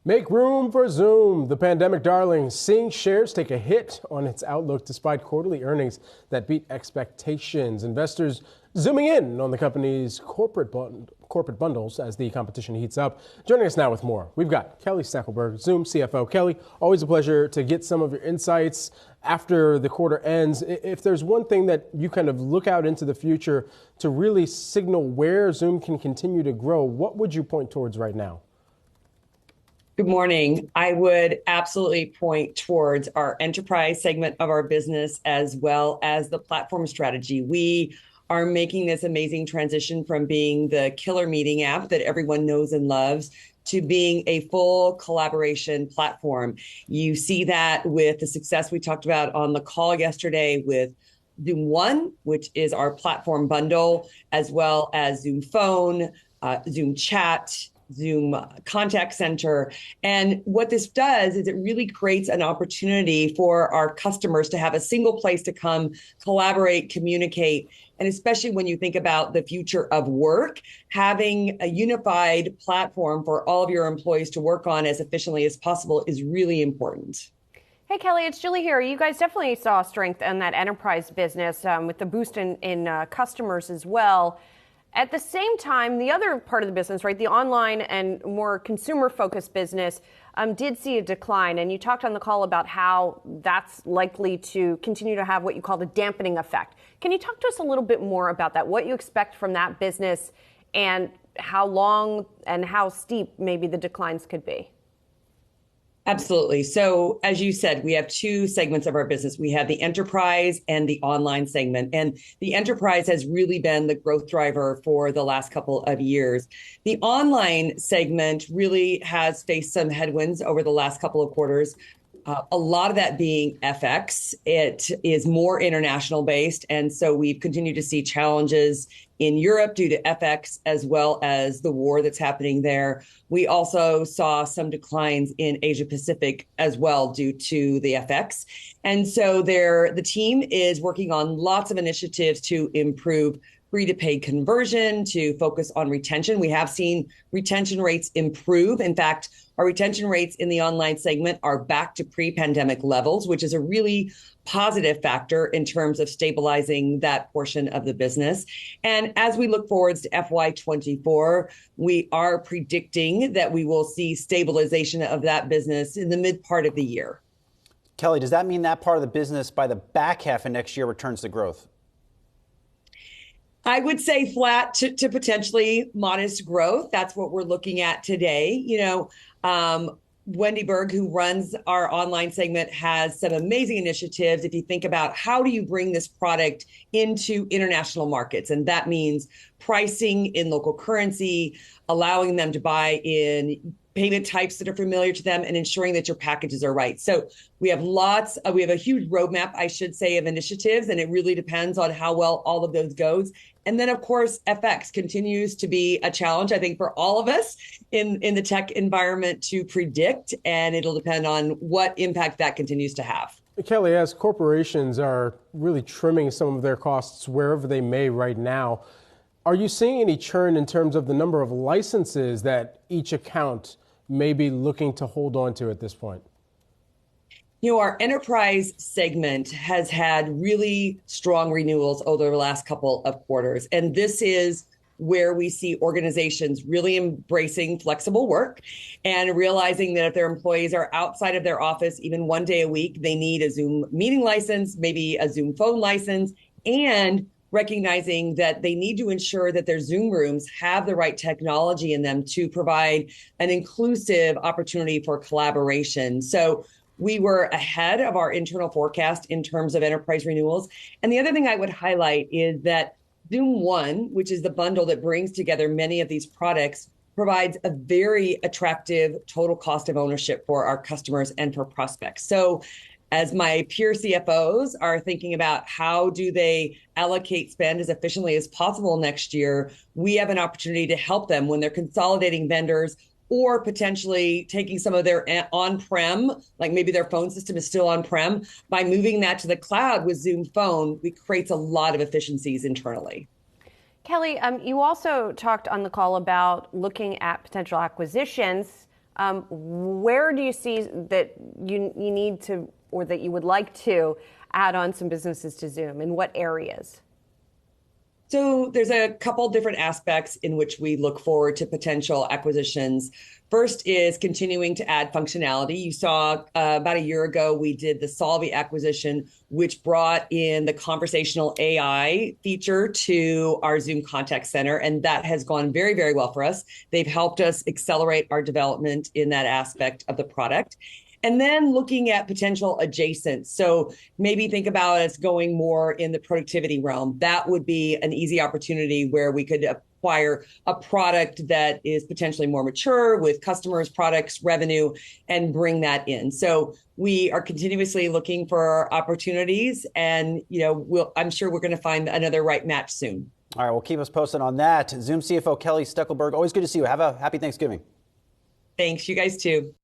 Make room for Zoom. The pandemic darling seeing shares take a hit on its outlook despite quarterly earnings that beat expectations. Investors zooming in on the company's corporate bundles as the competition heats up. Joining us now with more, we've got Kelly Steckelberg, Zoom CFO. Kelly, always a pleasure to get some of your insights after the quarter ends. If there's one thing that you kind of look out into the future to really signal where Zoom can continue to grow, what would you point towards right now? Good morning. I would absolutely point towards our enterprise segment of our business as well as the platform strategy. We are making this amazing transition from being the killer meeting app that everyone knows and loves to being a full collaboration platform. You see that with the success we talked about on the call yesterday with Zoom One, which is our platform bundle, as well as Zoom Phone, Zoom Chat, Zoom Contact Center. And what this does is it really creates an opportunity for our customers to have a single place to come, collaborate, communicate. And especially when you think about the future of work, having a unified platform for all of your employees to work on as efficiently as possible is really important. Hey, Kelly, it's Julie here. You guys definitely saw strength in that enterprise business with the boost in customers as well. At the same time, the other part of the business, right, the online and more consumer-focused business did see a decline. And you talked on the call about how that's likely to continue to have what you call the dampening effect. Can you talk to us a little bit more about that, what you expect from that business and how long and how steep maybe the declines could be? Absolutely. So as you said, we have two segments of our business. We have the enterprise and the online segment. And the enterprise has really been the growth driver for the last couple of years. The online segment really has faced some headwinds over the last couple of quarters. A lot of that being FX. It is more international based. And so we've continued to see challenges in Europe due to FX as well as the war that's happening there. We also saw some declines in Asia Pacific as well due to the FX. And so the team is working on lots of initiatives to improve free to paid conversion, to focus on retention. We have seen retention rates improve. In fact, our retention rates in the online segment are back to pre-pandemic levels, which is a really positive factor in terms of stabilizing that portion of the business. And as we look forwards to FY24, we are predicting that we will see stabilization of that business in the mid part of the year. Kelly, does that mean that part of the business by the back half of next year returns to growth? I would say flat to potentially modest growth. That's what we're looking at today. Wendy Berg, who runs our online segment, has some amazing initiatives. If you think about how do you bring this product into international markets, and that means pricing in local currency, allowing them to buy in payment types that are familiar to them, and ensuring that your packages are right. So we have we have a huge roadmap, I should say, of initiatives, and it really depends on how well all of those goes. And then, of course, FX continues to be a challenge, I think, for all of us in the tech environment to predict, and it'll depend on what impact that continues to have. Kelly, as corporations are really trimming some of their costs wherever they may right now, are you seeing any churn in terms of the number of licenses that each account may be looking to hold on to at this point? Our enterprise segment has had really strong renewals over the last couple of quarters. And this is where we see organizations really embracing flexible work and realizing that if their employees are outside of their office even one day a week, they need a Zoom meeting license, maybe a Zoom phone license, and recognizing that they need to ensure that their Zoom rooms have the right technology in them to provide an inclusive opportunity for collaboration. So we were ahead of our internal forecast in terms of enterprise renewals. And the other thing I would highlight is that Zoom One, which is the bundle that brings together many of these products, provides a very attractive total cost of ownership for our customers and for prospects. So as my peer CFOs are thinking about how do they allocate spend as efficiently as possible next year, we have an opportunity to help them when they're consolidating vendors or potentially taking some of their on-prem, like maybe their phone system is still on-prem. By moving that to the cloud with Zoom Phone, it creates a lot of efficiencies internally. Kelly, you also talked on the call about looking at potential acquisitions Where do you see that you need to, or that you would like to add on some businesses to Zoom? In what areas? So there's a couple different aspects in which we look forward to potential acquisitions. First is continuing to add functionality. You saw about a year ago, we did the Solvvy acquisition, which brought in the conversational AI feature to our Zoom contact center. And that has gone very, very well for us. They've helped us accelerate our development in that aspect of the product. And then looking at potential adjacents. So maybe think about us going more in the productivity realm. That would be an easy opportunity where we could acquire a product that is potentially more mature with customers, products, revenue, and bring that in. So we are continuously looking for opportunities, and I'm sure we're going to find another right match soon. All right, well, keep us posted on that. Zoom CFO Kelly Steckelberg, always good to see you. Have a happy Thanksgiving. Thanks, you guys too.